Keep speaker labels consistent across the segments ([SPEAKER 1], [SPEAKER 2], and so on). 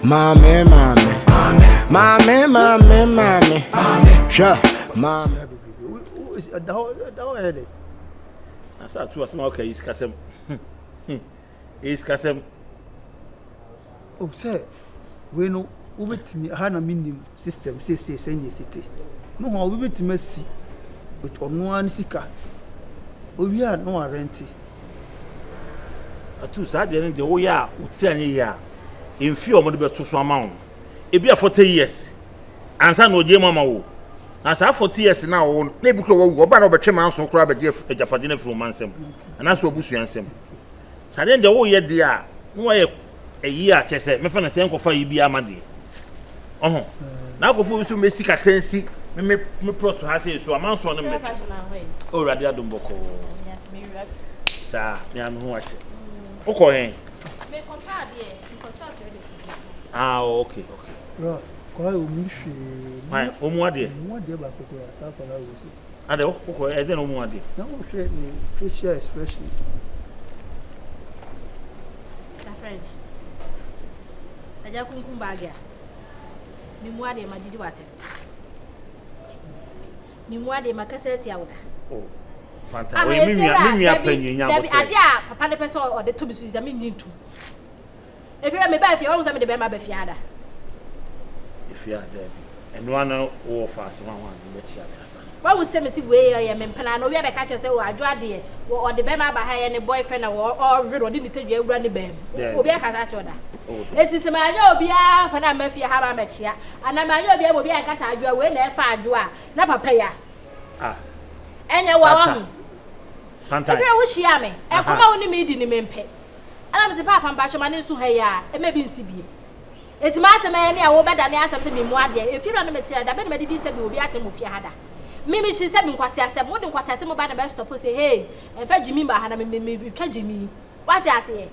[SPEAKER 1] Mommy, sure, mommy.
[SPEAKER 2] Who is the headache?
[SPEAKER 3] I saw two as okay, is Cassam. Is Cassam.
[SPEAKER 2] Oh, sir, we know over to me, Hannah Minim system, say, send your city. No, how we went to Mercy with no one seeker. Oh, we are no renty.
[SPEAKER 3] A two sad in the Oya, Utiania, in few of the two amount. It be a 40 years. And son no dear mamma. As I 40 years now, neighbor go back over Chairman so crab a Japanese from Mansem, and that's what Bush ansem. So then the whole year, dear, no way a year, Chesset, me friend, and for you be a madi. Oh, now go for to Messica Clancy, me pro to Hassy, so a man's on them. Oh, Radia Dumboko.
[SPEAKER 4] Yes, me,
[SPEAKER 3] sir, I'm watching. Okay. Ah, okay.
[SPEAKER 2] Right. Qual é o micho?
[SPEAKER 3] Mas o moade.
[SPEAKER 2] Moade ba koko ya ta kola wo si.
[SPEAKER 3] Ade o koko e de no moade.
[SPEAKER 2] Na wo hwe ni facial expressions.
[SPEAKER 4] Mr. French. Aja kunkum bagia. Mi moade ma didi wate. Mi moade ma kaseti awuda.
[SPEAKER 3] Oh. Panta. O mi apanyi nya
[SPEAKER 4] bote. Ade a papa ne pese o de to bisu izami nyintu. Efira me ba fie, wo nsa me de be ma ba fie ada. If you are there,
[SPEAKER 3] and one or fast one be chia asa.
[SPEAKER 4] Why would say me see we me mpana no we be catch say o adwo ade or the be ma ba ha ye ne boyfriend or read or didn't tell you ewura ne bem. Obi aka ta choda. Eti se ma anya obi a fa na ma fie ha ba ma chia. Ana ma anya obi aka sa adwo we na e fa adwo a na papa ya. Ah. Enya wa hu. Panta. If you wo shia me, e koma wo ni me di ni me mpe. Ana me se papa mpa choma ne nsu ha ya, e ma bi nsi bi. It's master man, I will bet than ask something more. If you're on the material, the benefit said will be at him with your hada. Mimi, she said, because I said, wouldn't was some about the best to say, hey, and fed Jimmy by Hannah, maybe catch me. What I say?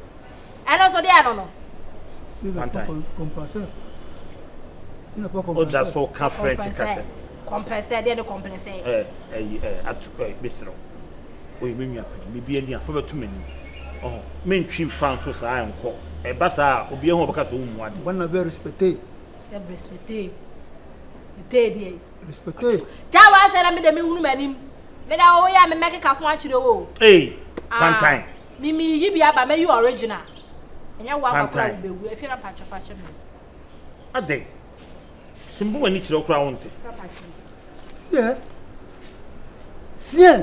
[SPEAKER 4] And also, I don't know.
[SPEAKER 3] Oh, that's for French.
[SPEAKER 4] Compressor, then compensate.
[SPEAKER 3] At Mr. We mean, maybe any for 2 minutes. Oh, men chief Francis, I am called. E basa obi ehun obaka so mu ade
[SPEAKER 2] wana very respecté
[SPEAKER 4] c'est respecté ete
[SPEAKER 2] respecté
[SPEAKER 4] jawa say na me de me hunu manim me da o ya me make ka fun a chire o
[SPEAKER 3] pantan
[SPEAKER 4] mimi yi bia ba me you original enya wa akwa bewu e fira pacha facha me
[SPEAKER 3] ade simbu wani chire okra wonte
[SPEAKER 2] sien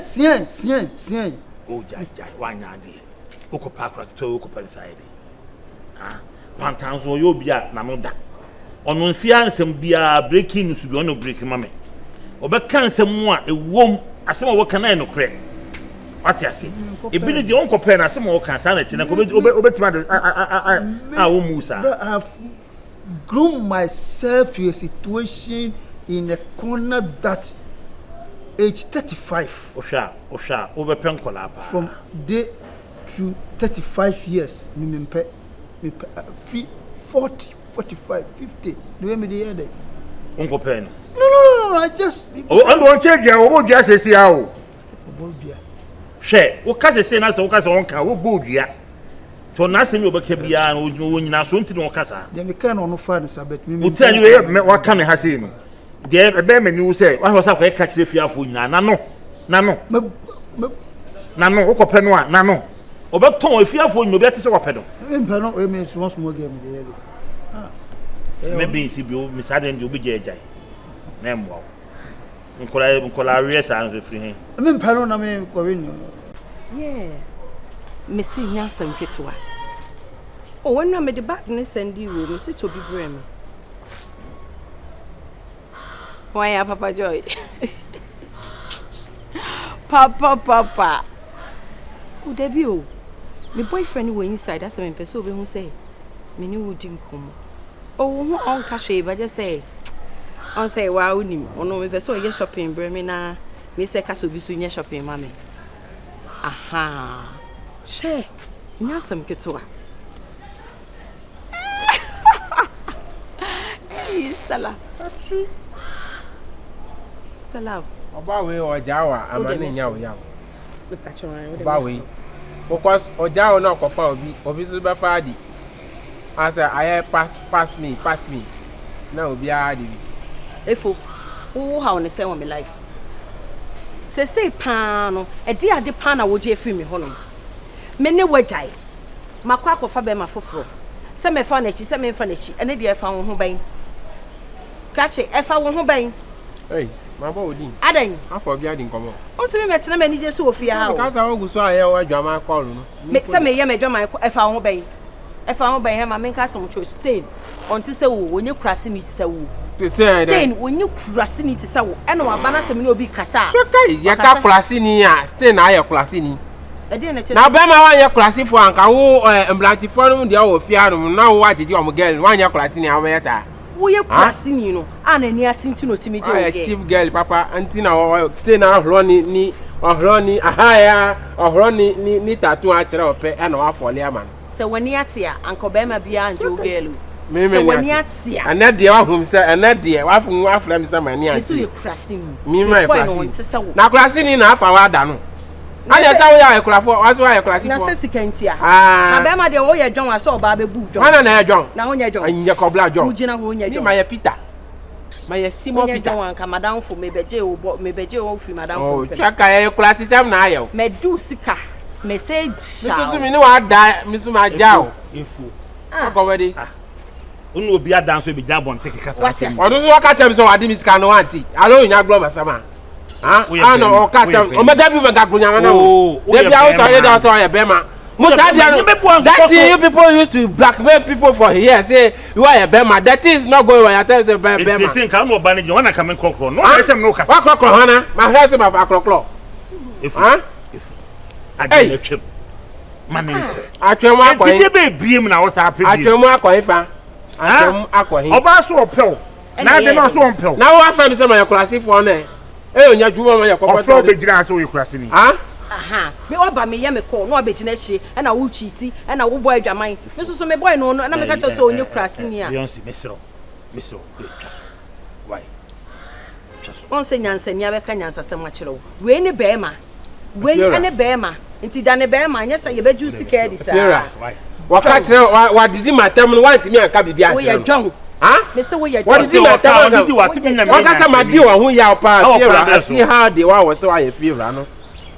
[SPEAKER 3] o jai wanya ade okopa akra to okopa inside pantanzo yo bia na no da ono mfia nsem bia breaking news bi ono break mame obeka nsem mu a ewom asem wo kana no kre wati ase ebi ne de onko pe na asem wo kan sa na chi na obetima de wo musa
[SPEAKER 2] I have groomed myself to a situation in a corner that age 35
[SPEAKER 3] osha obepe nkola pa
[SPEAKER 2] from day to 35 years mimpe 40, 45, 50. Do you mean the other?
[SPEAKER 3] Uncle Pen.
[SPEAKER 2] No. I just.
[SPEAKER 3] Oh, I'm going to check you. What do you say? How? Share. What can I say? That's what I want. What good ya? To nothing over Kabia and when you so into Casa.
[SPEAKER 2] Then we can't on find Sabbath.
[SPEAKER 3] We'll tell you what can I have seen. There, a bear you say, I was up a catch the fear for you. Nano. Uncle Penwa, Nano. About Tom, if you have one, you better so pedal.
[SPEAKER 2] Means once more game.
[SPEAKER 3] Maybe if you miss Adam, you'll be jay. Name wow. Uncle Arias and free him.
[SPEAKER 2] I mean, Paron, I mean, Corinne.
[SPEAKER 5] Yeah, Missy Yanson Kitwa. Oh, when I made the backness and you, Missy to be grim. Why, Papa Joy? Papa. Who debut? My boyfriend were inside, that's some person who say, me new wouldn't come. Oh, on cache, but just say, I'll say, wow, no, if I saw your shopping, Bremina, Mr. Castle be soon your shopping, mammy. Aha, share, now some Ketua. Hey, Stella. Stella.
[SPEAKER 6] About we or Jawa, I'm running yow. Bawi. Because Ojawa no kofa obi so ba faadi. I say I pass me. Now be hard.
[SPEAKER 5] Efo, who how on say on my life. Say pano, a dear de pana would you free me honum. Many wajai. Makwa kofa be ma foforo. Se me fa na chi, se me fa na chi. Ene de fa wo ho ban. Kache, e fa wo ho ban.
[SPEAKER 6] Hey, my boy din.
[SPEAKER 5] Adan.
[SPEAKER 6] Afọ bia din komo.
[SPEAKER 5] Ontimi metena mani je so ofia ha o.
[SPEAKER 6] Ka sa ogu so aye wa dwama call no.
[SPEAKER 5] Me se me ye me dwama e fa ho ban. E fa ho ban he ma me ka se mo cho stain. Onti se wo onye krase ni se wo. Stain onye krase ni ti se wo. E na wa bana se me no obi kasa.
[SPEAKER 6] So kai ye ka krase ni a stain aye krase ni.
[SPEAKER 5] Na
[SPEAKER 6] be ma wanye klase fo anka wo emblanti fo no de wo fia no na wo agege o mo girl wanye klase ni awon yesa
[SPEAKER 5] wo ye klase ni no ana ni atinti no timi je wo
[SPEAKER 6] chief girl papa anti na wo stay na ohro ni aha ya ohro ni tattoo a kire ope e na wa fole ama
[SPEAKER 5] se wani atia anko be ma bia anjo girl
[SPEAKER 6] se
[SPEAKER 5] wani atia
[SPEAKER 6] ana de wa hum se ana de wa fun wa frem se mani atia
[SPEAKER 5] so ye klase ni
[SPEAKER 6] mi ma klase na klase ni na afa wa da no anya sa wo ya ekulafo waso ya ekulasi fo
[SPEAKER 5] na se sikantia na be ma de wo ye dwon aso ba be bu dwon
[SPEAKER 6] ana na ye dwon
[SPEAKER 5] na wo ye dwon
[SPEAKER 6] anya kobla dwon
[SPEAKER 5] mu gina wo ye dwon
[SPEAKER 6] ma ye peter ma ye simo peter
[SPEAKER 5] dwon ka madam fo me beje wo fi madam fo se
[SPEAKER 6] chaka ye ekulasi sam na ayo
[SPEAKER 5] me du sika message
[SPEAKER 6] so mi ni wa da mi so ma ja o
[SPEAKER 3] efu
[SPEAKER 6] komedi
[SPEAKER 3] unu obi adan so be ja bon take kasa
[SPEAKER 6] odun so waka chem so wadi mi sika no anti alo nya glo masama no o katam o mega bi mega kunya na o dey be so dey da so ya bema musa dia no that thing you people used to blackmail people for here say you are a bema that is not going well. Tell say bema
[SPEAKER 3] it's saying kan no ba ne wana kamen krokro no let them no kasa
[SPEAKER 6] wa krokro hana ma hwe say ma krokro
[SPEAKER 3] if ade na twem manenko
[SPEAKER 6] atwem akwa
[SPEAKER 3] ti be biem na wo sa pe biem
[SPEAKER 6] atwem akwa ifa atwem akwa hin
[SPEAKER 3] oba so opel na de no so opel
[SPEAKER 6] na wo afa mi say ma classic for na onya dwuma ma ya kokota
[SPEAKER 3] ofro be gina so we kurase ni
[SPEAKER 5] aha me oba me ye me call no oba gina hie e na wo chiti e na wo boy adwaman me so me boy no na me ka cho so onye kurase ni a
[SPEAKER 3] Beyonce mesro twaso why twaso
[SPEAKER 5] on se nyansa ni abeka nyansa sem a kire wo we ni beema we ene beema nti da ne beema anya sa ye beju sika edi sa
[SPEAKER 6] waka kire wa didi matam no wanti mi anka bibia
[SPEAKER 5] wo ye dwon me say we ye
[SPEAKER 6] what is matam waka sa madi wa hu ya pa fiera see how they wa so wa ye fiera no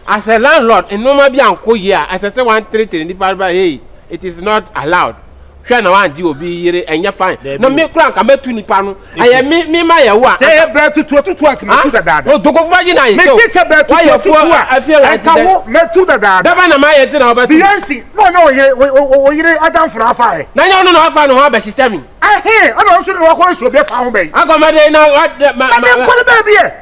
[SPEAKER 6] as a landlord in no ma bi anko ye as say 133 ni ba hey it is not allowed hwe na wan di obi yire enye fine no me kura nka metu nipa no aye mi ma ye wo a
[SPEAKER 3] say bre tutu anka metu dada
[SPEAKER 6] o dogo fu aji na ye
[SPEAKER 3] me say ke bre tutu anka wo metu dada
[SPEAKER 6] daba na ma ye ti na obetu
[SPEAKER 3] Beyonce no yire adam fra fa e
[SPEAKER 6] na nya no afa no ha be hyecha mi
[SPEAKER 3] ana so no ko so be fa ho be
[SPEAKER 6] agomade na
[SPEAKER 3] ma ko be be e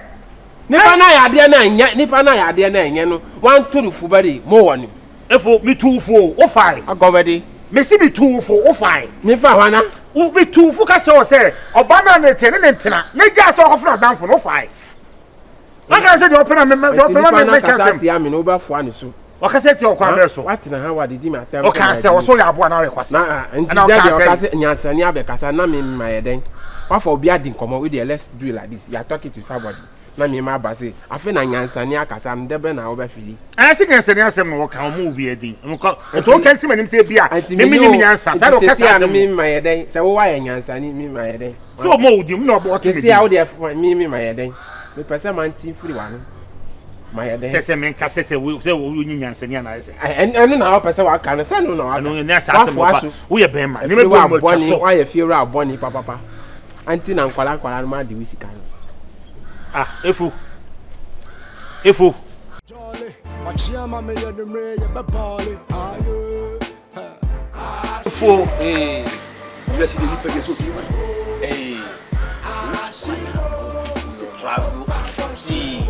[SPEAKER 6] nipa na ya ade na nya nipa na ya ade na enye no wan turu fu bari mo woni
[SPEAKER 3] efo mi tufu o fa
[SPEAKER 6] agomade
[SPEAKER 3] me si bi tufu o fa
[SPEAKER 6] mi fa hwana
[SPEAKER 3] o bi tufu ka che o se oba na ne te ne ntena ne ga so ko fra dan fo no fa aka se de opera me ka se
[SPEAKER 6] ti ami no ba fo ani so
[SPEAKER 3] waka se ti o kwa be so
[SPEAKER 6] wati na ha wadi di ma tem
[SPEAKER 3] o ka se o so ya abo na re kwasa
[SPEAKER 6] na nti dia o ka se nyansani abekasa na me ma ye den wa for obi adi nkomo we dey let's do it like this you are talking to somebody na me ma ba say afi na nyansani akasa no debe na wo ba fili
[SPEAKER 3] se nyansani asem no ka mo obi adi nko to kan si manim se bia me ni nyansa sa do kasa asem
[SPEAKER 6] me ma ye den se wo wa ye nyansani me ma ye den
[SPEAKER 3] so mo odi mo no bo to
[SPEAKER 6] me see how dey me ma ye den me person man tin free wa no ma ye den
[SPEAKER 3] se men ka se wo nyi nyansani na se
[SPEAKER 6] enu na wo person wa ka no se no na wa
[SPEAKER 3] no ne sa asem wo ye ben ma ni me bo mo
[SPEAKER 6] twa so wa ye fiera aboni papa anti na nkwala no ma de wisika no
[SPEAKER 3] efu
[SPEAKER 1] Jolly, machiyama me ye demre ye be party.
[SPEAKER 3] efu
[SPEAKER 7] you see the new page so feel travel see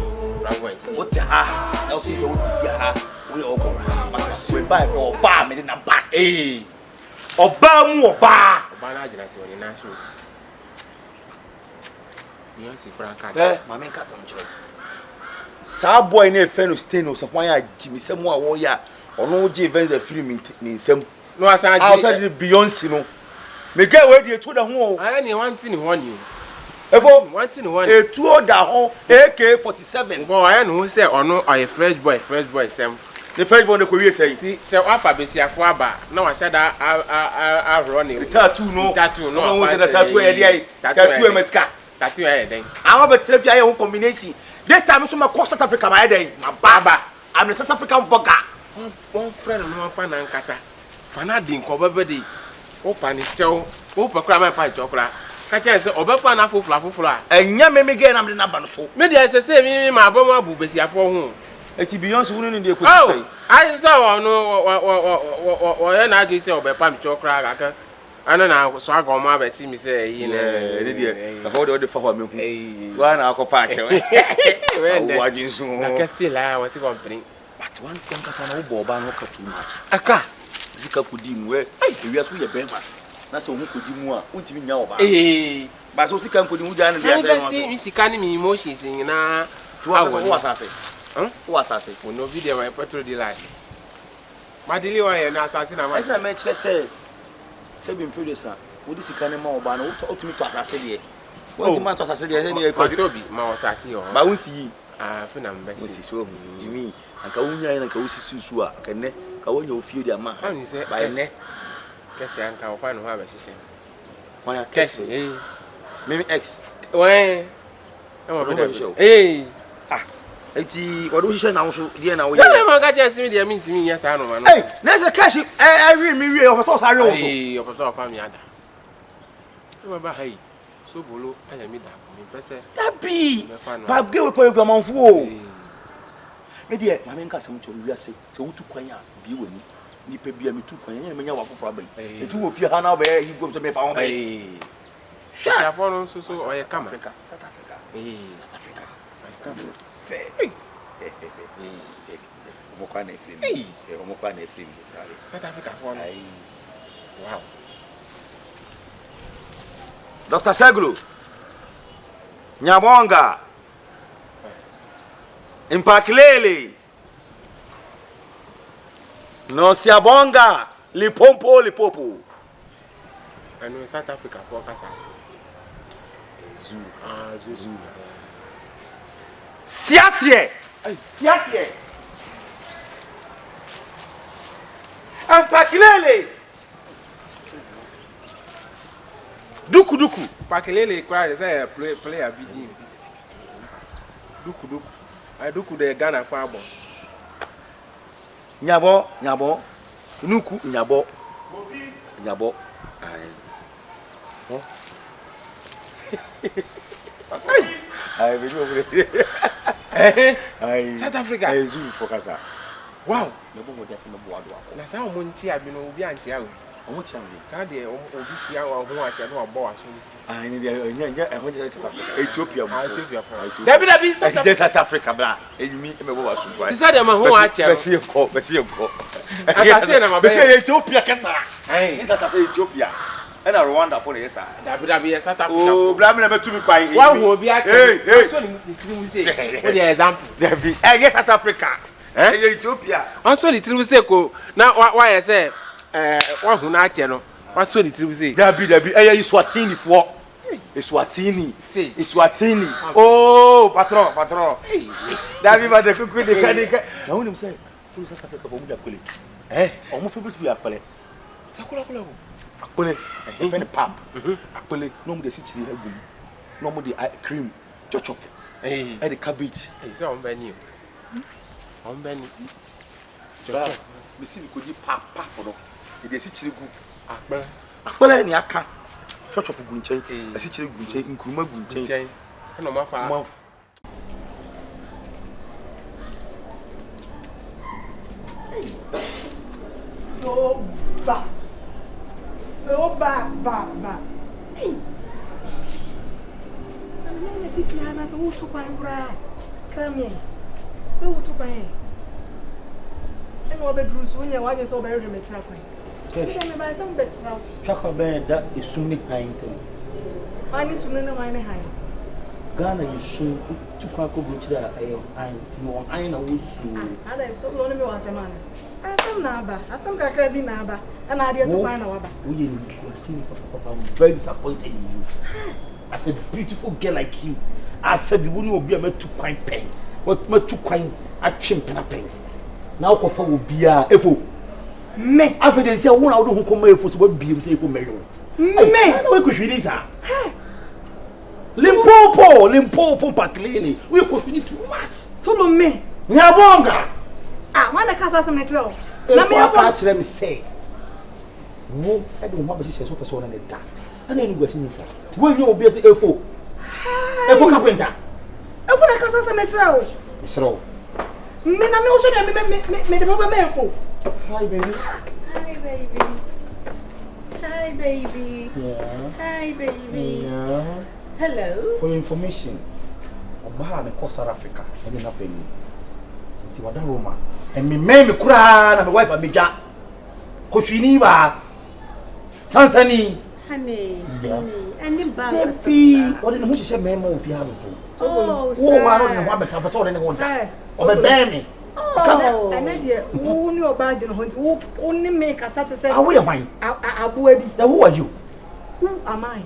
[SPEAKER 7] what ha now see so ya we all go we buy for ba me na ba oba mu oba
[SPEAKER 6] na ajira si woni na show Beyonce Franca
[SPEAKER 7] ma men ka sam chiro sa boy na efe no stay no so kwan ya jimi sem a wo ya ono je events the film ni nsem
[SPEAKER 6] no asan
[SPEAKER 7] outside the Beyonce no me get we dey to the ho
[SPEAKER 6] I ni one thing one you
[SPEAKER 7] efo
[SPEAKER 6] one thing one
[SPEAKER 7] e to da ho AK47
[SPEAKER 6] bo I know say ono a fresh boy sem
[SPEAKER 7] The first one ko wie say.
[SPEAKER 6] Ti se wafa besiafo aba na wa shada a running.
[SPEAKER 7] Tattoo no.
[SPEAKER 6] Tattoo no.
[SPEAKER 7] No say tattoo e dey. Tattoo e maska.
[SPEAKER 6] Tattoo e dey.
[SPEAKER 7] Awa be trafia ye combination. This time so ma South Africa ma dey. Ma baba. I'm the South African burger.
[SPEAKER 6] One friend no fan na nkasa. Fana din ko bebe dey. O pani chew. O pakura ma pa chokra. Ka chen se obefa na fofula a.
[SPEAKER 7] Enya me ge na me na ba no so.
[SPEAKER 6] Me dey se mi ma abomu abu besiafo ho.
[SPEAKER 7] Eti Beyonce wonu ni dey ko.
[SPEAKER 6] Oh, I saw no na agi se obepa mi chokra ga ana na so aga o ma be ti mi se yi na
[SPEAKER 7] dey dey. Ka ho dey fa ho me hu. Wa na akọ park. Wa jinsu.
[SPEAKER 6] Na ka still la wa si company.
[SPEAKER 7] But one thing kasa na wo bo ba no ka too much.
[SPEAKER 6] Aka.
[SPEAKER 7] Zika kudi mu e. Ewi aso ye bema. Na se wo kudi mu a, untimi nya wo ba. Ba so sika kudi mu ja na dey.
[SPEAKER 6] University mi sika ni mi emotions na
[SPEAKER 7] to wa sase. Who assassin?
[SPEAKER 6] We no video my petrol dealer. Madili wa ye na assassin na ma.
[SPEAKER 7] I say me chere say be producer. Wo di sika ne ma oba na wo tumi to assassin de. Wo tumi to assassin de ne e
[SPEAKER 6] ko tobi ma assassin yo.
[SPEAKER 7] Ba won si yi.
[SPEAKER 6] Fi na mbesi.
[SPEAKER 7] Wo si so Jimmy. Anka wunya ye na ka wo si susu a ka ne ka wonya wo fie de ama. Ba ne.
[SPEAKER 6] Kesi anka wo fa no ha ba sise.
[SPEAKER 7] Wanya
[SPEAKER 6] kesi
[SPEAKER 7] Mimi X.
[SPEAKER 6] We.
[SPEAKER 7] Eti what do you say now so there na wo ye.
[SPEAKER 6] Na me ga chesi me dey me ntimi nya sa no ma no.
[SPEAKER 7] Hey, na say cash every me we o so sare wo so.
[SPEAKER 6] Eh, o so fa mi ada. E ba hey. So bolo aya mi da for me pese.
[SPEAKER 7] Tabi. Ba ge we po manfu o. Me dey ma me nka sam cho wi ase. Se wo tu kwan a bi wani. Ni pe bia me tu kwan nya me nya wa foforo ba yi. Etu wo fie ha na ba yi gom so me fa ho ba yi.
[SPEAKER 6] Sha for no so o ye kama.
[SPEAKER 7] South Africa. South Africa.
[SPEAKER 6] South Africa for no. Wow.
[SPEAKER 7] Dr. Seglu. Nyabonga. Impakilele. No siabonga. Lipopo.
[SPEAKER 6] I know South Africa for kasa. Zoo.
[SPEAKER 7] Siasie. Ampakilele. Duku.
[SPEAKER 6] Pakilele kwa say play a big Duku. I duku the Ghana farbo.
[SPEAKER 7] Nyabo. Nuku nyabo. Ai. Oh. Ai, vejo over. Ai.
[SPEAKER 6] South Africa.
[SPEAKER 7] Ai, zu focasa.
[SPEAKER 6] Wow.
[SPEAKER 7] Me bo dia se me bo ado.
[SPEAKER 6] Na sa o monti abi no obi anchi awo.
[SPEAKER 7] Omo chambe.
[SPEAKER 6] Sa de obi tia ho acha no abo aso.
[SPEAKER 7] Ai ni dia nya e ho dia South Africa. Ethiopia mo.
[SPEAKER 6] Dabi
[SPEAKER 7] South Africa bla. Enimi me bo waso.
[SPEAKER 6] Ti sa de ma ho acha.
[SPEAKER 7] Besi ko.
[SPEAKER 6] Aka se na ma be.
[SPEAKER 7] Besi Ethiopia kesa.
[SPEAKER 6] Ai.
[SPEAKER 7] South Africa Ethiopia. Na Rwanda for yes sir.
[SPEAKER 6] Dabi South Africa.
[SPEAKER 7] Oh, bla me na betu mi kwai.
[SPEAKER 6] Wa ho obi acha.
[SPEAKER 7] Hey.
[SPEAKER 6] So ni tiri say. What the example?
[SPEAKER 7] Dabi. Yes South Africa. Ethiopia.
[SPEAKER 6] Also the tiri say ko na why say wa hu na acha no. Wa so the tiri say.
[SPEAKER 7] Dabi. Iswatini for. Iswatini.
[SPEAKER 6] See.
[SPEAKER 7] Iswatini. Oh, patron. Dabi ba de kuku de ka. Na woni say. Fu South Africa bo mu da kwele. Omo favorite food akpele.
[SPEAKER 6] Sakula.
[SPEAKER 7] Akpele. Even the pap. Akpele no mu de si chiri agum. No mu de cream. Chop. And the cabbage.
[SPEAKER 6] Say on beni. On beni.
[SPEAKER 7] Chop. Me see we could di pap no. E de si chiri gu.
[SPEAKER 6] Akpele
[SPEAKER 7] ni aka. Chop gu nchen. E si chiri gu nchen, nkuruma gu nchen.
[SPEAKER 6] No ma fa.
[SPEAKER 2] So bad. Hey. I'm not if you have a to buy bra. Come here. So to buy. And what bedrooms when you want so very limited. Can you buy some beds now?
[SPEAKER 7] Chaka ben that is soon painting.
[SPEAKER 2] I need to know my high.
[SPEAKER 7] Ghana you soon to Kwako Butcher. I know I was
[SPEAKER 2] I am so lonely once a man. I some naba, I some crabby naba, and I did to find a wabba.
[SPEAKER 7] I'm very disappointed in you. As a beautiful girl like you, I said you wouldn't be a man to quite pain. What much to quite a chimp and a pain. na ko fa obia efo
[SPEAKER 2] me
[SPEAKER 7] afede se wo na wo ho koma efo so bi se ko meyo me we ko hwini sa Limpopo paklele we ko hwini too much
[SPEAKER 2] to no me
[SPEAKER 7] nyabonga
[SPEAKER 2] wana kasa some netreo
[SPEAKER 7] na me afa kire me say wo e de ho ba hye so person na ne da ana ni gwasi ni sa to wo nyo obi efo carpenter
[SPEAKER 2] efo na kasa some netreo
[SPEAKER 7] misro
[SPEAKER 2] me na me o so me de baba me efo
[SPEAKER 7] hi baby
[SPEAKER 8] Hi baby.
[SPEAKER 7] yeah
[SPEAKER 8] Hi baby.
[SPEAKER 7] yeah
[SPEAKER 8] Hello.
[SPEAKER 7] for your information oba me ko South Africa e na peni nti wada Roma e me kura na me wife amega ko hwini ba sansani
[SPEAKER 8] Honey.
[SPEAKER 7] Yeah.
[SPEAKER 8] Honey. And in back.
[SPEAKER 7] Depi odi ne ho hye me ma ofi ha do
[SPEAKER 8] Oh,
[SPEAKER 7] wo wa no ne ho abeta beto odi ne ho da o be me
[SPEAKER 8] Oh.
[SPEAKER 2] and then wo ni oba je no ho nti wo ni me kasa te say
[SPEAKER 7] awo ye hwan
[SPEAKER 2] aboa bi
[SPEAKER 7] now who are you
[SPEAKER 2] who am I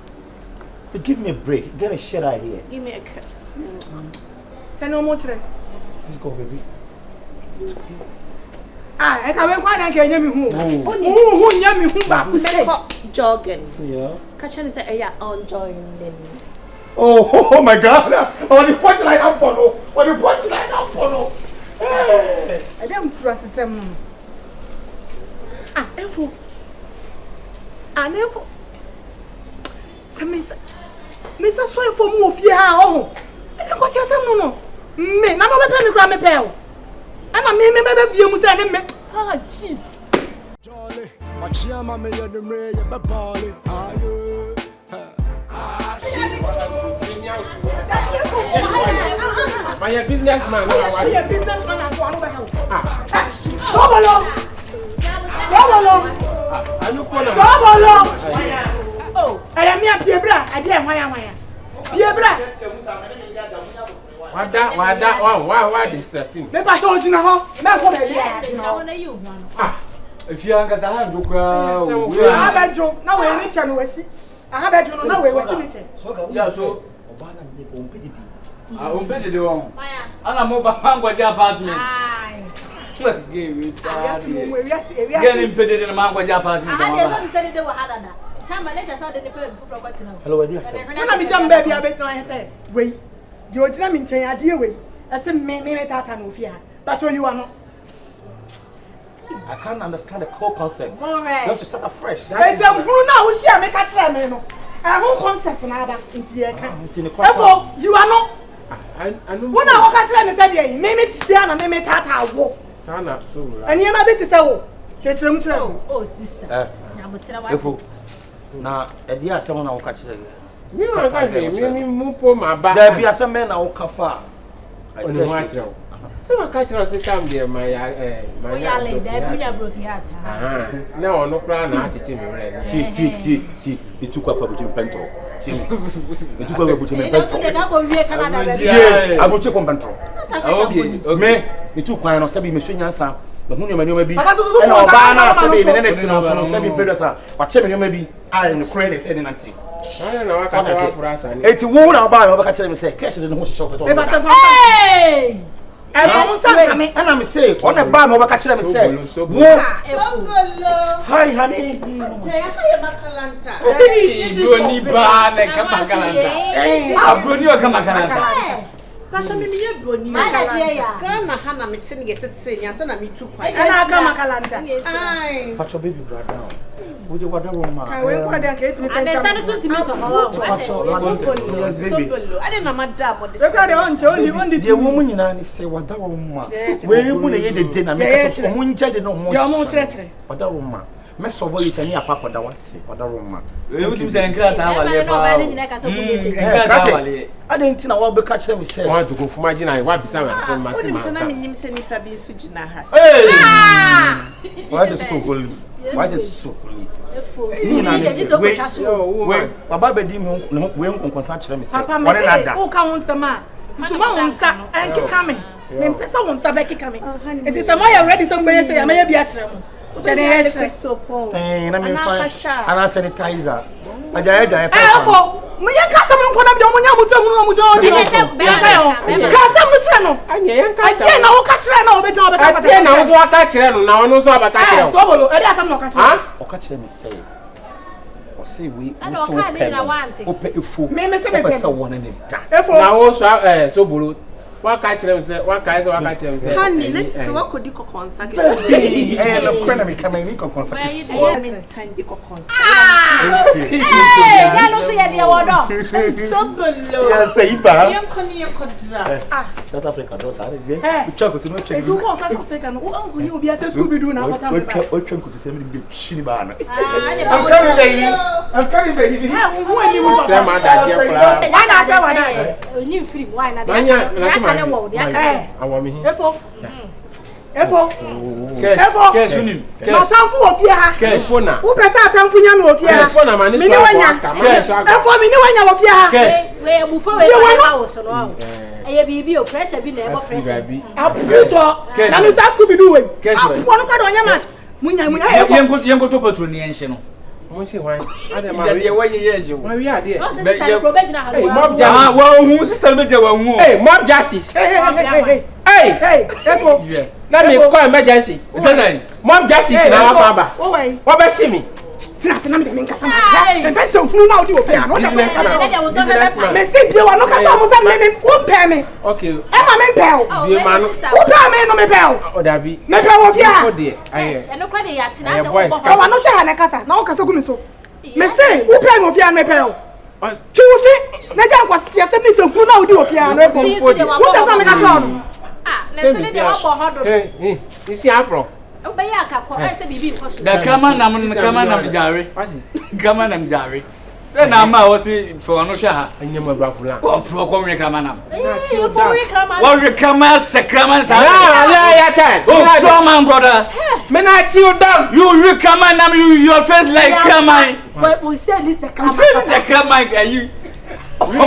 [SPEAKER 7] give me a break get a shit out here
[SPEAKER 8] Give me a kiss.
[SPEAKER 2] no mo chere
[SPEAKER 7] let's go baby
[SPEAKER 2] e ka we kwa na ka nya mi hu hu nya mi hu ba ku say
[SPEAKER 8] Jogging.
[SPEAKER 7] yeah
[SPEAKER 8] Catch and say, yeah, on joining.
[SPEAKER 7] oh my god on the punch line up on the punch line up on
[SPEAKER 2] I dem process am no efo anefo Mesa so efo mu ofie ha ho e ko si asem no me na mo be pe mi kura me pe o ana me be bie mu se ne me jeez
[SPEAKER 1] Jolly, Machiyama me ya numre ya be bally. Aye.
[SPEAKER 6] My businessman now.
[SPEAKER 2] I businessman and go another help. Come along.
[SPEAKER 6] Are you calling?
[SPEAKER 2] Come along. Oh, I am here Piebra. I dey hwan. Piebra.
[SPEAKER 6] Why distracting?
[SPEAKER 2] Me pa so jina ho. Me ko be bia.
[SPEAKER 9] If you are a hand, you
[SPEAKER 2] I have jo. Na we ni che no wasi. I have jo no na we wasi ni che.
[SPEAKER 9] yeah, so
[SPEAKER 7] obana me ko mpedidi
[SPEAKER 9] Umpedi the one. Ana moba mangwaji apartment. Let's give it. Get impeded in the mangwaji apartment.
[SPEAKER 7] hello dear sir
[SPEAKER 2] When I be jam baby abet no I say, "Wait. The original min chen ade we." I say me tata no fear. But you are not.
[SPEAKER 7] I can't understand the whole concept. You have to start afresh.
[SPEAKER 2] It's a blue now we share make catch me no. A whole concept na aba into the account. Therefore, you are not.
[SPEAKER 6] I know.
[SPEAKER 2] When I walk catch me say dey, me today na me tata wo.
[SPEAKER 6] Sana so.
[SPEAKER 2] And you ma be to say wo. Chechirem chire.
[SPEAKER 4] Oh sister.
[SPEAKER 7] Efo na edi asem na wo ka kire
[SPEAKER 6] Me no ka me mu po ma ba.
[SPEAKER 7] da bi asem na wo ka fa I
[SPEAKER 6] Oni
[SPEAKER 7] guess
[SPEAKER 6] ho atro. Se ma ka kire say come there my
[SPEAKER 4] Oh yeah, like that bunya broke heart.
[SPEAKER 6] Na ono kra na acheche me were.
[SPEAKER 7] ti itukwa kwa buti mpentro ti itukwa kwa buti mpentro
[SPEAKER 4] They go wie Canada baby.
[SPEAKER 7] ye abuti kwa mpentro
[SPEAKER 9] Okay.
[SPEAKER 7] me itukwa no sabi me hwenyansa na hu nyoma nyoma bi
[SPEAKER 2] Papa so
[SPEAKER 7] na oba na
[SPEAKER 2] so
[SPEAKER 7] sabi me ne tino so no sabi predator wa che me nyoma bi ai no credit e nanti
[SPEAKER 6] Ana na waka so afura sane.
[SPEAKER 7] eti wo na oba na oba ka kire me say cash de no ho hye
[SPEAKER 2] Me ba
[SPEAKER 7] so
[SPEAKER 4] Hey!
[SPEAKER 2] mo san kame.
[SPEAKER 7] ana me say on the bar na oba ka kire me say
[SPEAKER 6] So
[SPEAKER 7] wo hi honey
[SPEAKER 8] Makalanta.
[SPEAKER 9] Brony ba na kamakalanta. Brony o kamakalanta.
[SPEAKER 8] Pastor me ye broni. Ghana hana me tse get tse nya se na me tu kwa.
[SPEAKER 2] Ana aka makalanta.
[SPEAKER 8] Ai.
[SPEAKER 7] pacho baby brother wo je wada wo ma
[SPEAKER 2] Kai we kwa dia ka etimi
[SPEAKER 4] And then
[SPEAKER 2] fenta.
[SPEAKER 4] send to me to follow.
[SPEAKER 7] yes baby
[SPEAKER 8] I na madam but
[SPEAKER 2] We kwa dia on che on di
[SPEAKER 7] de wo mu nyina ni say wada wo ma we mu na ye de na me ka to mo nja de no mo
[SPEAKER 2] Yo mo tretre.
[SPEAKER 7] wada wo ma me so bo yi tani akwa kwada wate wada wo ma
[SPEAKER 9] You do say nkra ta wale
[SPEAKER 4] No,
[SPEAKER 9] pa.
[SPEAKER 4] but then you can so good.
[SPEAKER 9] Nkra ta wale.
[SPEAKER 7] adenti na wo be ka kire me say
[SPEAKER 6] Wa to go fuma gina wa bisa ma so ma
[SPEAKER 8] Onim se na
[SPEAKER 6] ma.
[SPEAKER 8] me nim se nipa bi su gina ha.
[SPEAKER 7] hey why the so holy why the so holy we baba be di me we nkonsa kire me say
[SPEAKER 2] Papa me say o ka won sama. Susuma won sa enkeka me. Me mpesa won sa be keka me. It is am I ready so me say am I be atrem.
[SPEAKER 8] So pon.
[SPEAKER 7] na me fa ana sanitizer aja
[SPEAKER 2] Fo Munye kasa mun kona bi omunya musa hunu mu jodi. Kasa mu kire no.
[SPEAKER 6] Anye yan kasa.
[SPEAKER 2] Ati na wo ka kire na obeta obeta.
[SPEAKER 6] Ati na wo so aka kire no na ono so abata kire.
[SPEAKER 2] So bolo, e dey asam no ka kire.
[SPEAKER 6] Ha?
[SPEAKER 7] O ka kire me say. O say we so pe. O pe efu.
[SPEAKER 2] Me se me
[SPEAKER 7] pe. O say won ni da.
[SPEAKER 2] Efo.
[SPEAKER 6] Na wo so bolo. Wa ka kire me say, wa ka kire me say.
[SPEAKER 8] Honey, let's see what could you consa get.
[SPEAKER 7] Eh, no kwena me kama ni konsa.
[SPEAKER 8] Me time di consa.
[SPEAKER 4] Ya no so ya dia wodo.
[SPEAKER 8] So bolo.
[SPEAKER 7] Ya say ba.
[SPEAKER 8] Yan koni ya kodra.
[SPEAKER 7] South Africa do sa re. Ucha ko tu no check.
[SPEAKER 2] E tu ko South Africa no. O anko ni obi ate Scooby Doo na pata me.
[SPEAKER 7] O twa ko tu se me de chini ba na.
[SPEAKER 4] I'm
[SPEAKER 7] coming baby. I'm coming baby.
[SPEAKER 2] Who any wo
[SPEAKER 6] say ma da je kula.
[SPEAKER 4] why na say why na? Oni free why na?
[SPEAKER 6] Manya,
[SPEAKER 4] na wo dia ka.
[SPEAKER 6] Awami hi.
[SPEAKER 2] Efo.
[SPEAKER 9] Cash unim.
[SPEAKER 2] Matamfu wo fie ha.
[SPEAKER 6] Efo na.
[SPEAKER 2] Wo pesa atamfu nya me wo fie ha.
[SPEAKER 6] Efo na mani so
[SPEAKER 2] Efo mi ni wanya wo fie ha.
[SPEAKER 4] We bufo we na wo so no. Eye bibi o pressure bi na e bo pressure.
[SPEAKER 2] Aputo. Na mi sa Scooby Doo we. Apuo no kwa do nya match. Munya
[SPEAKER 9] Yengo to patro ni enhye no.
[SPEAKER 6] Mo se wan. Ade ma
[SPEAKER 9] Ye wa ye je wo.
[SPEAKER 6] Ma wi ade.
[SPEAKER 4] Be probate na ha.
[SPEAKER 6] Hey, mob
[SPEAKER 9] Ah, wa hu sister be je wa hu.
[SPEAKER 6] Hey, mob justice. Hey,
[SPEAKER 2] Efo.
[SPEAKER 6] Let me call emergency. Mob justice na wa fa ba. Wo be shi mi.
[SPEAKER 2] Tina mi de me nkasa ma. E be so hunu na odi wo fe ha. Me se bie wa no ka cha mo sa me wo pe me.
[SPEAKER 6] Okay.
[SPEAKER 2] E ma me pe o.
[SPEAKER 6] Bie ma no.
[SPEAKER 2] Wo pe me no me pe o.
[SPEAKER 6] O da bi.
[SPEAKER 2] Me pe wo fi ha.
[SPEAKER 6] O de. Aye.
[SPEAKER 4] E no kwa de ya tina se wo
[SPEAKER 6] boys,
[SPEAKER 4] bo.
[SPEAKER 2] Ka wa no che ha na kasa. Na wo kasa gu mi so. Me se wo pe me wo fi ha me pe o. Chusi. Na ja kwa sia se mi se hunu na odi wo fi ha. Wo ta sa me ka cha no.
[SPEAKER 4] Ah, na so de wo bo hodo.
[SPEAKER 6] Isi apro.
[SPEAKER 4] Obe ya ka ko ai se bibi ko so.
[SPEAKER 9] Da kama nam jare. Kama nam jare. Say na ma wo si for no hwe ha.
[SPEAKER 6] Anya ma bra fulan.
[SPEAKER 9] Wo fro ko nwe kama nam.
[SPEAKER 4] Wo
[SPEAKER 9] Wo kama sakrama sa.
[SPEAKER 6] Ya ta.
[SPEAKER 9] Oh, German brother.
[SPEAKER 6] Me na chi o dog.
[SPEAKER 9] You kama nam your face like kama.
[SPEAKER 4] We say ni sakrama.
[SPEAKER 9] Say sakrama you.